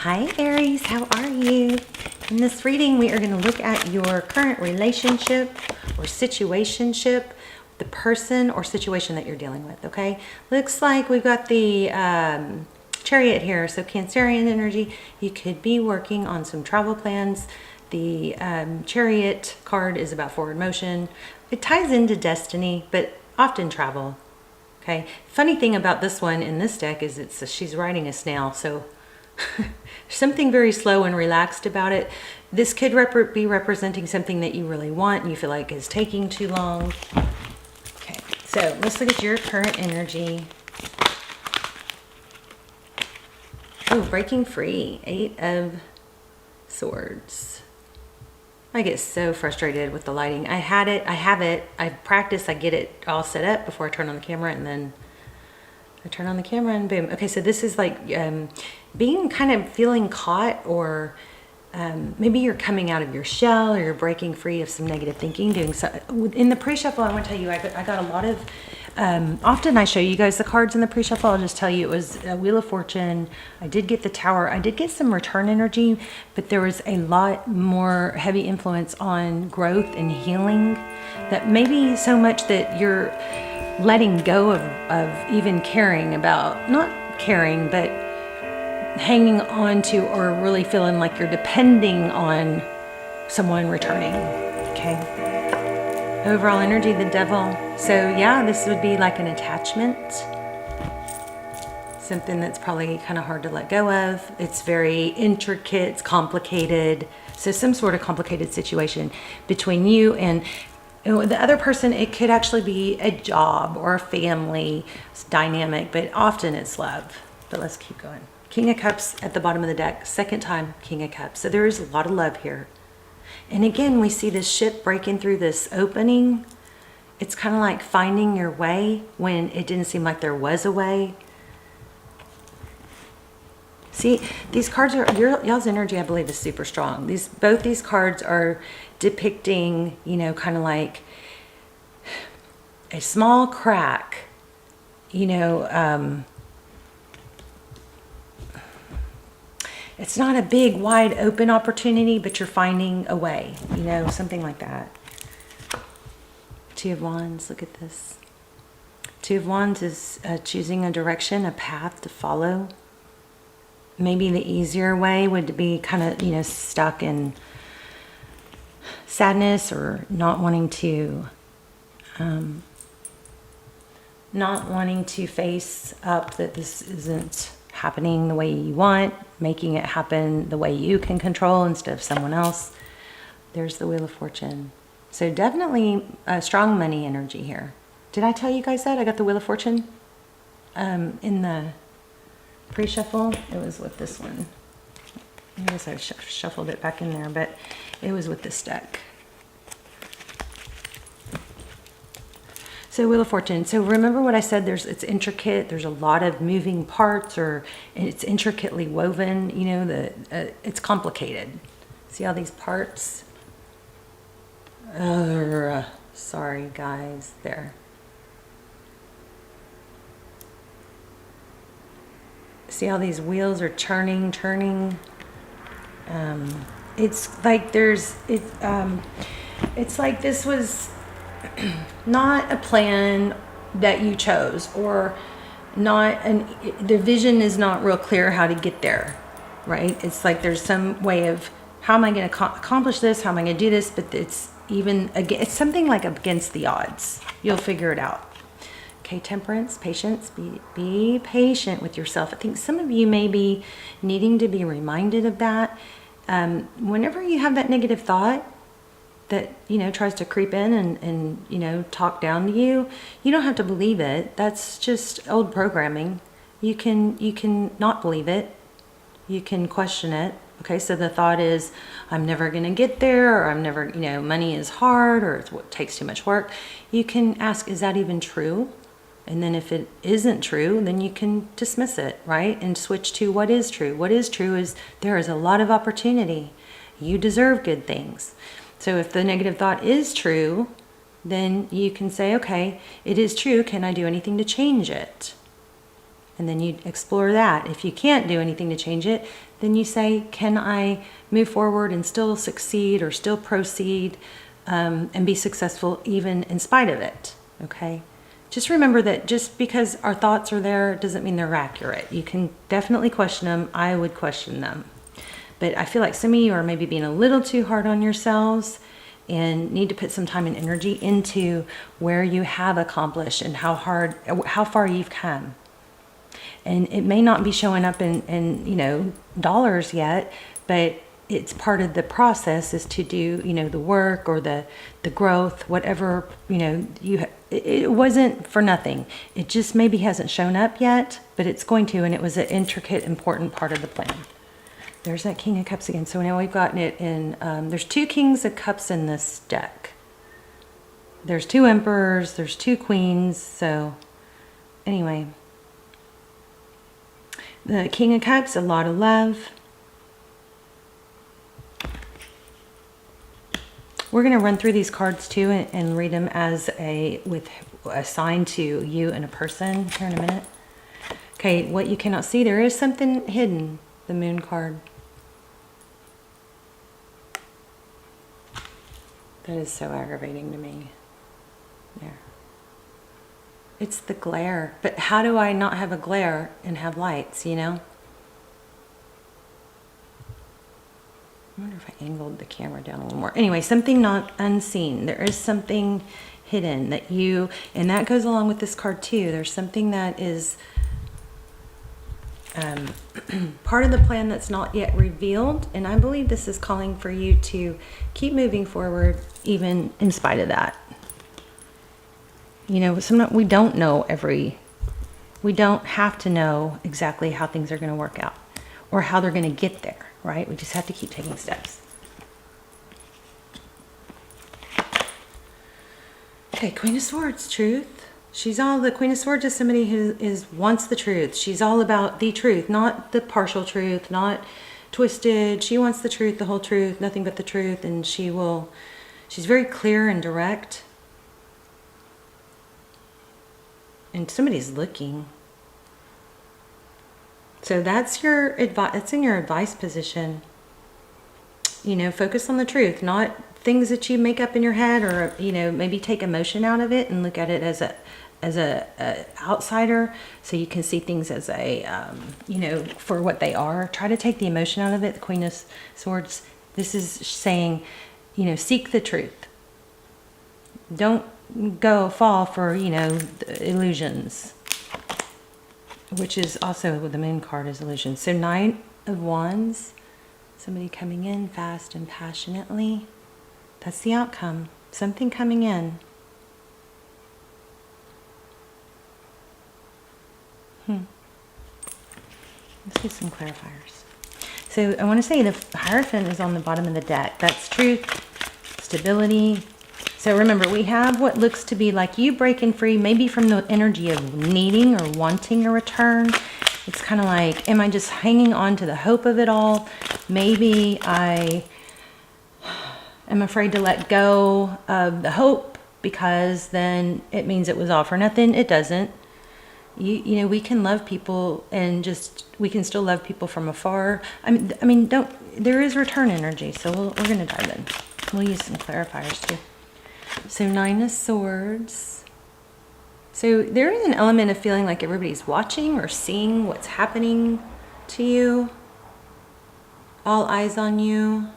Hi Aries, how are you? In this reading, we are going to look at your current relationship or situationship, the person or situation that you're dealing with, okay? Looks like we've got the Chariot here, so Cancerian energy. You could be working on some travel plans. The Chariot card is about forward motion. It ties into destiny, but often travel, okay? Funny thing about this one in this deck is she's riding a snail, so something very slow and relaxed about it. This could be representing something that you really want and you feel like is taking too long. Okay, so let's look at your current energy. Oh, breaking free. 8 of Swords. I get so frustrated with the lighting. I have it, I practice, I get it all set up before I turn on the camera, and then I turn on the camera and boom. Okay, so this is like being kind of feeling caught, or maybe you're coming out of your shell, or you're breaking free of some negative thinking. Doing so in the pre-shuffle, I want to tell you, I got a lot of. Often I show you guys the cards in the pre-shuffle. I'll just tell you it was a Wheel of Fortune. I did get the Tower. I did get some return energy, but there was a lot more heavy influence on growth and healing. That maybe so much that you're letting go of even caring about, not caring, but hanging on to, or really feeling like you're depending on someone returning. Okay. Overall energy, the Devil. So yeah, this would be like an attachment. Something that's probably kind of hard to let go of. It's very intricate, it's complicated. So some sort of complicated situation between you and the other person. It could actually be a job or a family dynamic, but often it's love. But let's keep going. King of Cups at the bottom of the deck. Second time, King of Cups. So there is a lot of love here. And again, we see this ship breaking through this opening. It's kind of like finding your way when it didn't seem like there was a way. See, these cards are, y'all's energy, I believe, is super strong. Both these cards are depicting, you know, kind of like a small crack, you know, it's not a big, wide open opportunity, but you're finding a way, you know, something like that. Two of Wands, look at this. Two of Wands is choosing a direction, a path to follow. Maybe the easier way would be kind of, you know, stuck in sadness, or not wanting to face up that this isn't happening the way you want, making it happen the way you can control instead of someone else. There's the Wheel of Fortune. So definitely a strong money energy here. Did I tell you guys that? I got the Wheel of Fortune in the pre-shuffle. It was with this one. I guess I shuffled it back in there, but it was with this deck. So Wheel of Fortune. So remember what I said, it's intricate. There's a lot of moving parts, or it's intricately woven, you know, it's complicated. See all these parts? Sorry guys, there. See how these wheels are turning. It's like it's like this was not a plan that you chose, or the vision is not real clear how to get there, right? It's like there's some way of, how am I going to accomplish this? How am I going to do this? But it's something like against the odds. You'll figure it out. Okay, Temperance, patience. Be patient with yourself. I think some of you may be needing to be reminded of that. Whenever you have that negative thought that, you know, tries to creep in and you know, talk down to you, you don't have to believe it. That's just old programming. You can not believe it. You can question it. Okay, so the thought is, I'm never going to get there, or I'm never, you know, money is hard, or it takes too much work. You can ask, is that even true? And then if it isn't true, then you can dismiss it, right? And switch to what is true. What is true is there is a lot of opportunity. You deserve good things. So if the negative thought is true, then you can say, okay, it is true. Can I do anything to change it? And then you explore that. If you can't do anything to change it, then you say, can I move forward and still succeed or still proceed and be successful even in spite of it? Okay. Just remember that just because our thoughts are there doesn't mean they're accurate. You can definitely question them. I would question them. But I feel like some of you are maybe being a little too hard on yourselves and need to put some time and energy into where you have accomplished and how far you've come. And it may not be showing up in you know, dollars yet, but it's part of the process is to do, you know, the work or the growth, whatever, you know, it wasn't for nothing. It just maybe hasn't shown up yet, but it's going to, and it was an intricate, important part of the plan. There's that King of Cups again. So now we've gotten it in, there's 2 Kings of Cups in this deck. There's 2 Emperors, there's 2 Queens. So anyway, the King of Cups, a lot of love. We're going to run through these cards too and read them as with a sign to you and a person here in a minute. Okay, what you cannot see, there is something hidden. The Moon card. That is so aggravating to me. There. It's the glare. But how do I not have a glare and have lights, you know? I wonder if I angled the camera down a little more. Anyway, something not unseen. There is something hidden that you, and that goes along with this card too. There's something that is part of the plan that's not yet revealed. And I believe this is calling for you to keep moving forward, even in spite of that. You know, sometimes we don't know we don't have to know exactly how things are going to work out or how they're going to get there, right? We just have to keep taking steps. Okay, Queen of Swords, truth. The Queen of Swords is somebody who wants the truth. She's all about the truth, not the partial truth, not twisted. She wants the truth, the whole truth, nothing but the truth. And she's very clear and direct. And somebody's looking. So that's your advice. It's in your advice position. You know, focus on the truth, not things that you make up in your head, or, you know, maybe take emotion out of it and look at it as a outsider, so you can see things as you know, for what they are. Try to take the emotion out of it. The Queen of Swords, this is saying, you know, seek the truth. Don't fall for, you know, illusions, which is also with the Moon card is illusion. So Knight of Wands, somebody coming in fast and passionately. That's the outcome. Something coming in. Let's get some clarifiers. So I want to say the Hierophant is on the bottom of the deck. That's truth, stability. So remember, we have what looks to be like you breaking free, maybe from the energy of needing or wanting a return. It's kind of like, am I just hanging on to the hope of it all? Maybe I am afraid to let go of the hope because then it means it was all for nothing. It doesn't. You know, we can love people and we can still love people from afar. I mean, there is return energy. So we're going to dive in. We'll use some clarifiers too. So 9 of Swords. So there is an element of feeling like everybody's watching or seeing what's happening to you. All eyes on you.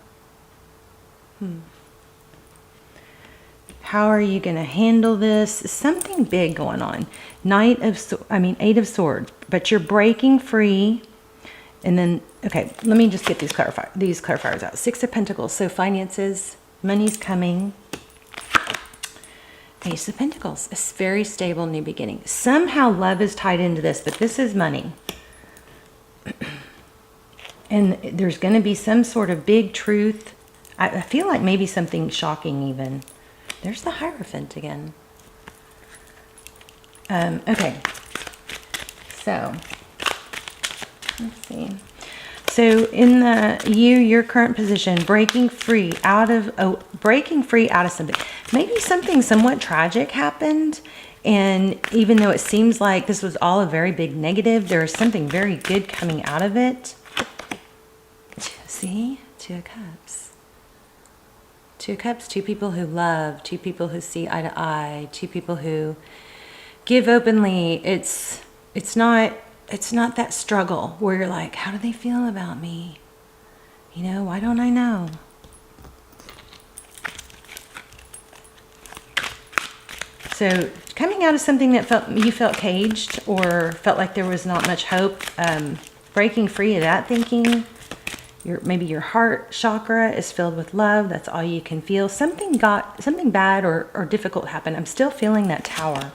How are you going to handle this? Something big going on. 8 of Swords. But you're breaking free. And then, okay, let me just get these clarifiers out. 6 of Pentacles. So finances, money's coming. Ace of Pentacles. A very stable new beginning. Somehow love is tied into this, but this is money. And there's going to be some sort of big truth. I feel like maybe something shocking even. There's the Hierophant again. Okay. So, let's see. So in your current position, breaking free out of something. Maybe something somewhat tragic happened And even though it seems like this was all a very big negative, there is something very good coming out of it. See? Two of Cups. Two of Cups, two people who love, two people who see eye to eye, two people who give openly. It's not that struggle where you're like, how do they feel about me? You know, why don't I know? So coming out of something that you felt caged or felt like there was not much hope, breaking free of that thinking. Maybe your heart chakra is filled with love. That's all you can feel. Something bad or difficult happened. I'm still feeling that Tower.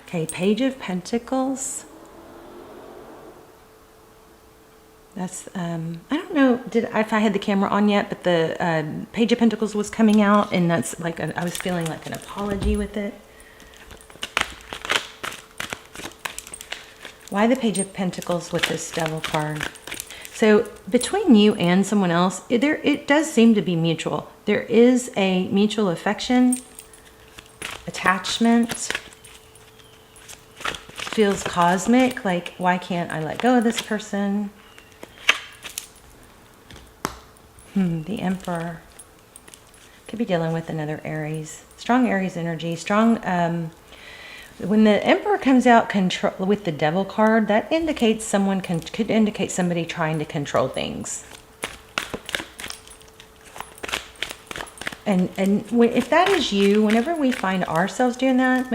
Okay, Page of Pentacles. That's, I don't know if I had the camera on yet, but the Page of Pentacles was coming out, and that's like, I was feeling like an apology with it. Why the Page of Pentacles with this Devil card? So between you and someone else, it does seem to be mutual. There is a mutual affection, attachment. Feels cosmic, like, why can't I let go of this person? The Emperor. Could be dealing with another Aries. Strong Aries energy. Strong, when the Emperor comes out with the Devil card, that indicates someone could indicate somebody trying to control things. And if that is you, whenever we find ourselves doing that,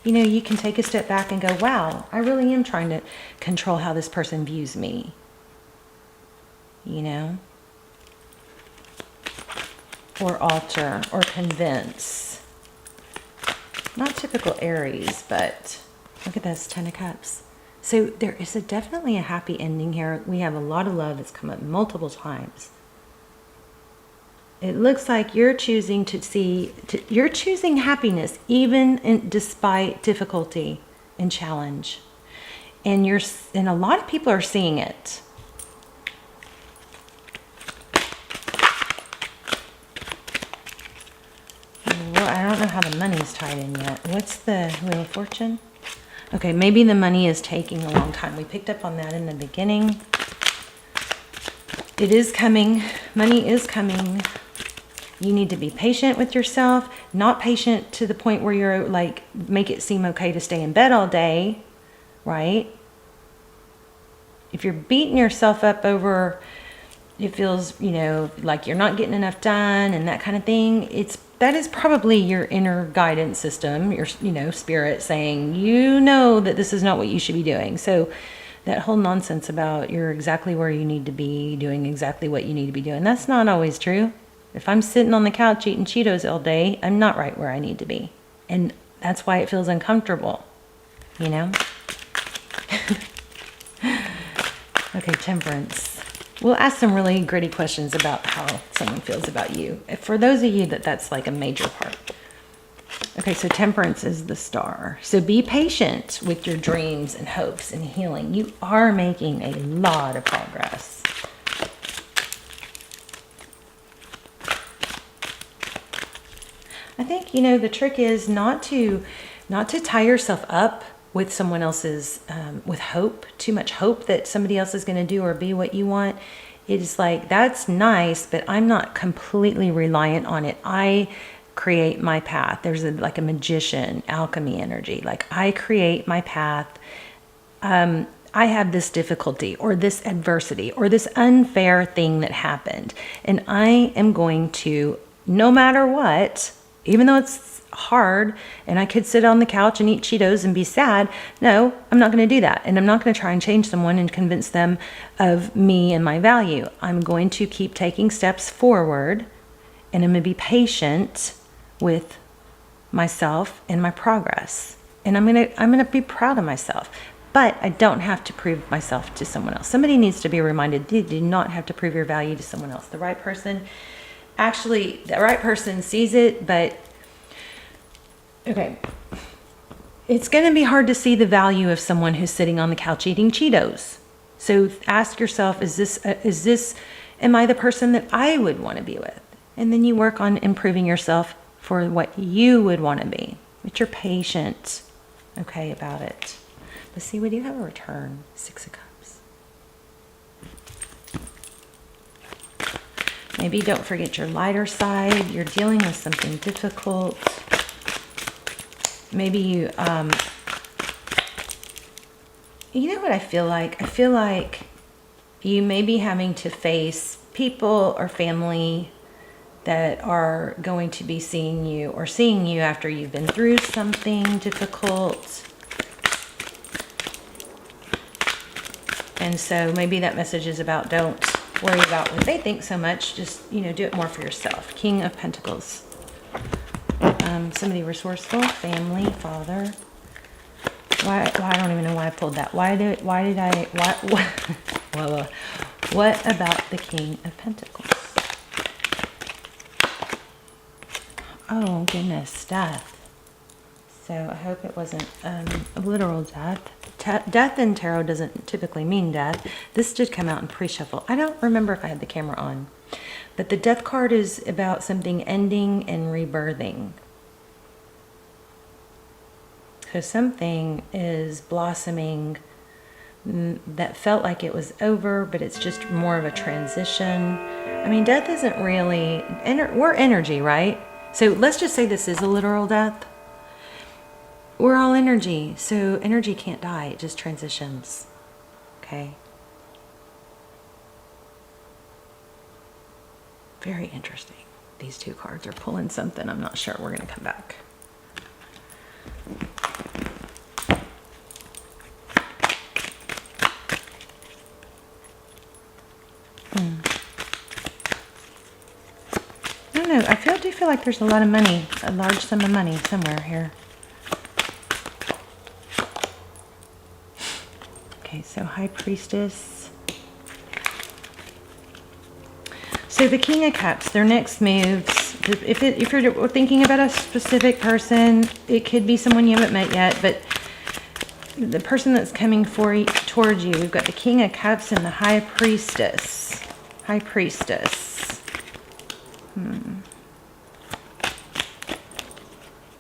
you can take a step back and go, wow, I really am trying to control how this person views me. You know? Or alter, or convince. Not typical Aries, but look at this, Ten of Cups. So there is definitely a happy ending here. We have a lot of love that's come up multiple times. It looks like you're choosing you're choosing happiness, even despite difficulty and challenge. And a lot of people are seeing it. Well, I don't know how the money's tied in yet. What's the Wheel of Fortune? Okay, maybe the money is taking a long time. We picked up on that in the beginning. It is coming. Money is coming. You need to be patient with yourself, not patient to the point where you're like, make it seem okay to stay in bed all day, right? If you're beating yourself up over, it feels, like you're not getting enough done and that kind of thing, that is probably your inner guidance system, your, spirit saying, that this is not what you should be doing. So that whole nonsense about you're exactly where you need to be, doing exactly what you need to be doing, that's not always true. If I'm sitting on the couch eating Cheetos all day, I'm not right where I need to be. And that's why it feels uncomfortable, Okay, Temperance. We'll ask some really gritty questions about how someone feels about you. For those of you that's like a major part. Okay, so Temperance is the Star. So be patient with your dreams and hopes and healing. You are making a lot of progress. I think, the trick is not to tie yourself up with someone else's, with hope, too much hope that somebody else is going to do or be what you want. It is like, that's nice, but I'm not completely reliant on it. I create my path. There's like a magician, alchemy energy. Like, I create my path. I have this difficulty or this adversity or this unfair thing that happened. And I am going to, no matter what, even though it's hard and I could sit on the couch and eat Cheetos and be sad, no, I'm not going to do that. And I'm not going to try and change someone and convince them of me and my value. I'm going to keep taking steps forward, and I'm going to be patient with myself and my progress. And I'm going to be proud of myself. But I don't have to prove myself to someone else. Somebody needs to be reminded, you do not have to prove your value to someone else. The right person sees it, but okay. It's going to be hard to see the value of someone who's sitting on the couch eating Cheetos. So ask yourself, am I the person that I would want to be with? And then you work on improving yourself for what you would want to be. But you're patient. okay about it. But see, we do have a return. 6 of Cups. Maybe don't forget your lighter side. You're dealing with something difficult. Maybe you, you know what I feel like? I feel like you may be having to face people or family that are going to be seeing you after you've been through something difficult. And so maybe that message is about don't worry about what they think so much. Just, you know, do it more for yourself. King of Pentacles. Somebody resourceful, family, father. Why I don't even know why I pulled that. What about the King of Pentacles? Oh, goodness, death. So I hope it wasn't a literal death. Death in tarot doesn't typically mean death. This did come out in pre-shuffle. I don't remember if I had the camera on. But the death card is about something ending and rebirthing. So something is blossoming that felt like it was over, but it's just more of a transition. I mean, death isn't really... we're energy, right? So let's just say this is a literal death. We're all energy, so energy can't die. It just transitions. Okay? Very interesting. These two cards are pulling something. I'm not sure. We're going to come back. I don't know. I do feel like there's a lot of money, a large sum of money somewhere here. Okay, so High Priestess. So the King of Cups, their next moves, if you're thinking about a specific person, it could be someone you haven't met yet, but the person that's coming towards you, we've got the King of Cups and the High Priestess. High Priestess.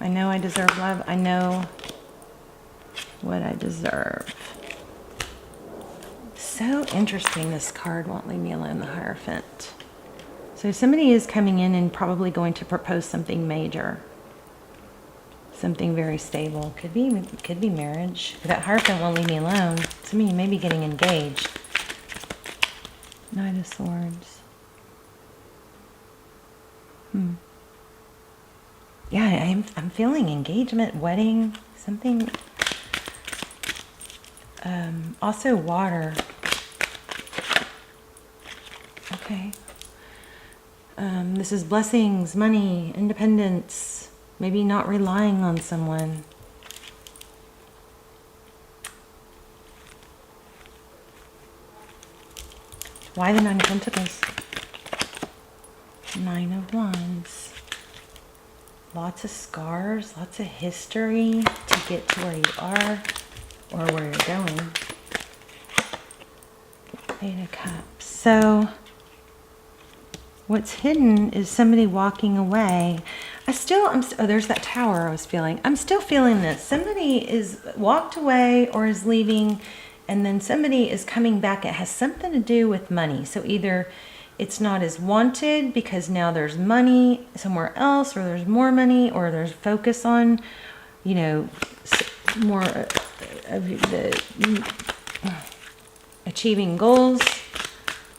I know I deserve love. I know what I deserve. So interesting, this card won't leave me alone, the Hierophant. So somebody is coming in and probably going to propose something major. Something very stable. Could be marriage. That Hierophant won't leave me alone. Some of you may be getting engaged. Knight of Swords. Yeah, I'm feeling engagement, wedding, something. Also water. Okay. This is blessings, money, independence. Maybe not relying on someone. Why the Nine of Pentacles? Nine of Wands. Lots of scars, lots of history to get to where you are or where you're going. Eight of Cups. So what's hidden is somebody walking away. Oh, there's that tower I was feeling. I'm still feeling this. Somebody is walked away or is leaving, and then somebody is coming back. It has something to do with money. So either it's not as wanted because now there's money somewhere else, or there's more money, or there's focus on, you know, more of the achieving goals.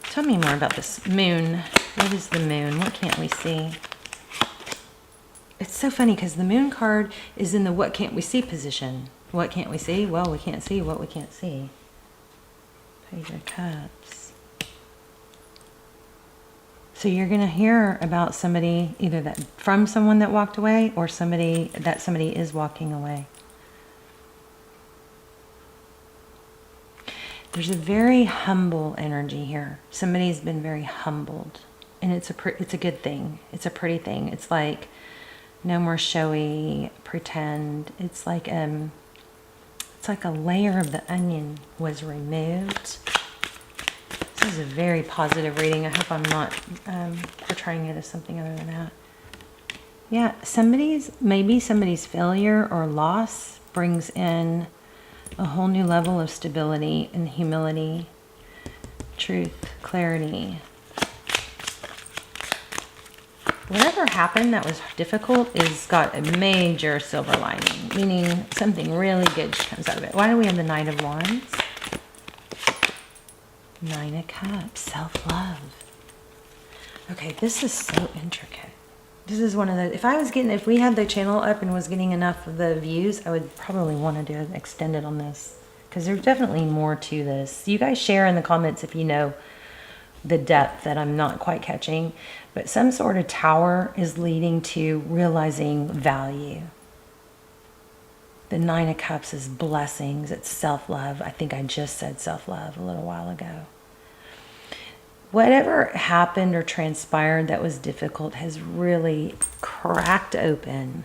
Tell me more about this moon. What is the moon? What can't we see? It's so funny because the moon card is in the what can't we see position. What can't we see? Well, we can't see what we can't see. Page of Cups. So you're going to hear about somebody, either that from someone that walked away, or somebody is walking away. There's a very humble energy here. Somebody's been very humbled, and it's a good thing. It's a pretty thing. It's like no more showy pretend. It's like a layer of the onion was removed. This is a very positive reading. I hope I'm not portraying it as something other than that. Yeah, maybe somebody's failure or loss brings in a whole new level of stability and humility, truth, clarity. Whatever happened that was difficult is got a major silver lining, meaning something really good comes out of it. Why do we have the Knight of Wands? Nine of Cups, self-love. Okay, this is so intricate. This is one of the, if we had the channel up and was getting enough of the views, I would probably want to do an extended on this, because there's definitely more to this. You guys share in the comments if you know the depth that I'm not quite catching, but some sort of tower is leading to realizing value. The Nine of Cups is blessings, it's self-love. I think I just said self-love a little while ago. Whatever happened or transpired that was difficult has really cracked open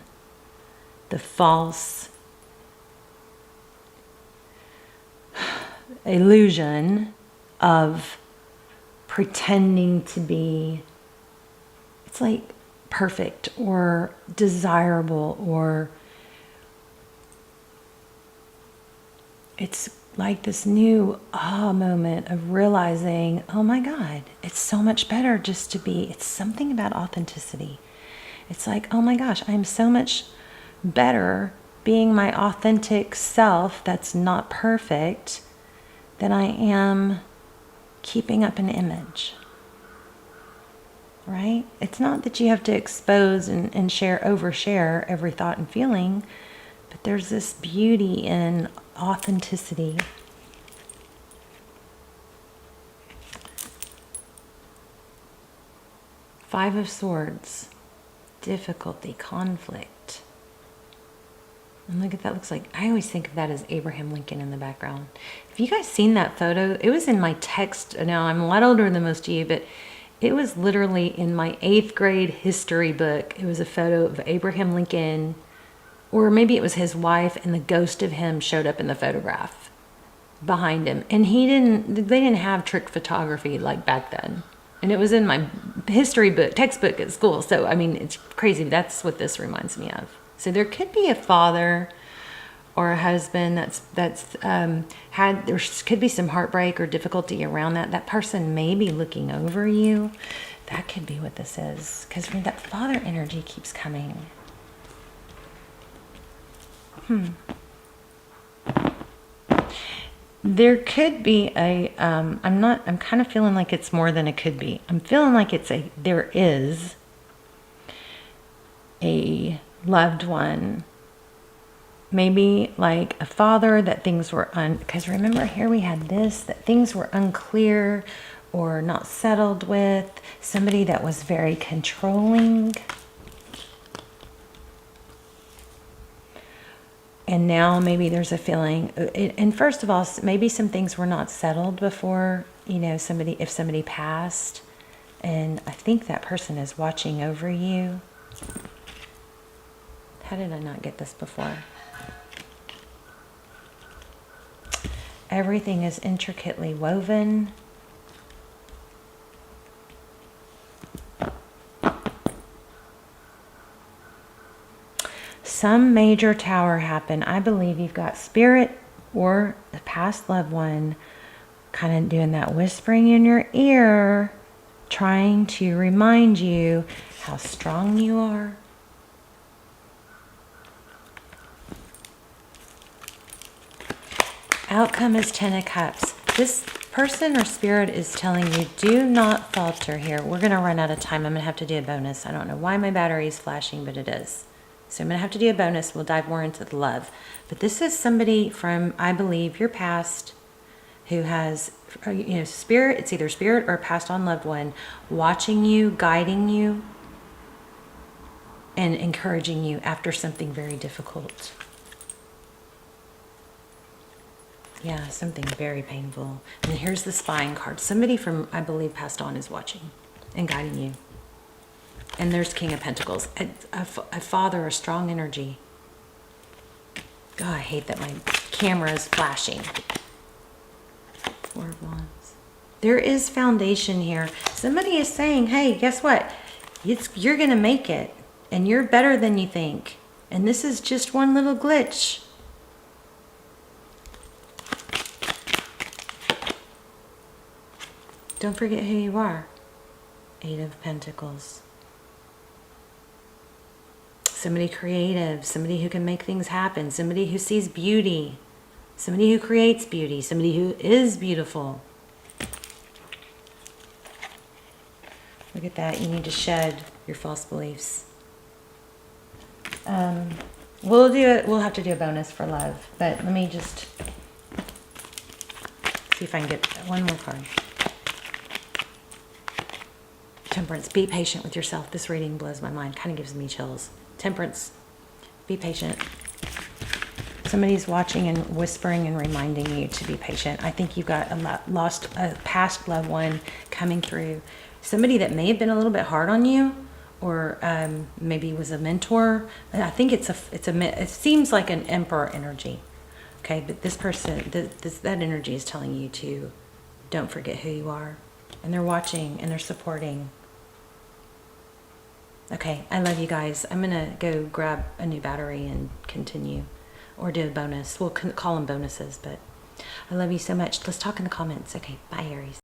the false illusion of pretending to be, it's like perfect or desirable, or it's like this new moment of realizing, oh my God, it's so much better just to be, it's something about authenticity. It's like, oh my gosh, I'm so much better being my authentic self that's not perfect than I am keeping up an image. Right? It's not that you have to expose and overshare every thought and feeling, but there's this beauty in authenticity. Five of Swords, difficulty, conflict. And look at that, looks like, I always think of that as Abraham Lincoln in the background. Have you guys seen that photo? It was in my text. Now, I'm a lot older than most of you, but it was literally in my 8th grade history book. It was a photo of Abraham Lincoln, or maybe it was his wife, and the ghost of him showed up in the photograph behind him. And they didn't have trick photography like back then. And it was in my history book, textbook at school. So, I mean, it's crazy. That's what this reminds me of. So there could be a father or a husband there could be some heartbreak or difficulty around that. That person may be looking over you. That could be what this is. Because that father energy keeps coming. There could be I'm kind of feeling like it's more than it could be. I'm feeling like there is a loved one, maybe like a father that things were because remember here we had this, that things were unclear or not settled with, somebody that was very controlling. And now maybe there's a feeling, and first of all, maybe some things were not settled before, if somebody passed, and I think that person is watching over you. How did I not get this before? Everything is intricately woven. Some major tower happened. I believe you've got spirit or the past loved one kind of doing that whispering in your ear, trying to remind you how strong you are. Outcome is 10 of Cups. This person or spirit is telling you, do not falter here. We're going to run out of time. I'm going to have to do a bonus. I don't know why my battery is flashing, but it is. So I'm going to have to do a bonus. We'll dive more into the love. But this is somebody from, I believe, your past who has, spirit. It's either spirit or a passed on loved one watching you, guiding you, and encouraging you after something very difficult. Yeah, something very painful. And here's the spying card. Somebody from, I believe, passed on is watching and guiding you. And there's King of Pentacles. A father, a strong energy. God, I hate that my camera is flashing. Four of Wands. There is foundation here. Somebody is saying, hey, guess what? You're going to make it. And you're better than you think. And this is just one little glitch. Don't forget who you are. 8 of Pentacles. Somebody creative, somebody who can make things happen, somebody who sees beauty, somebody who creates beauty, somebody who is beautiful. Look at that. You need to shed your false beliefs. We'll have to do a bonus for love, but let me just see if I can get one more card. Temperance. Be patient with yourself. This reading blows my mind. Kind of gives me chills. Temperance. Be patient. Somebody's watching and whispering and reminding you to be patient. I think you've got a past loved one coming through. Somebody that may have been a little bit hard on you, or maybe was a mentor. I think it seems like an emperor energy. Okay, but this person, that energy is telling you to don't forget who you are. And they're watching and they're supporting. Okay, I love you guys. I'm going to go grab a new battery and continue. Or do a bonus. We'll call them bonuses, but I love you so much. Let's talk in the comments. Okay, bye, Aries.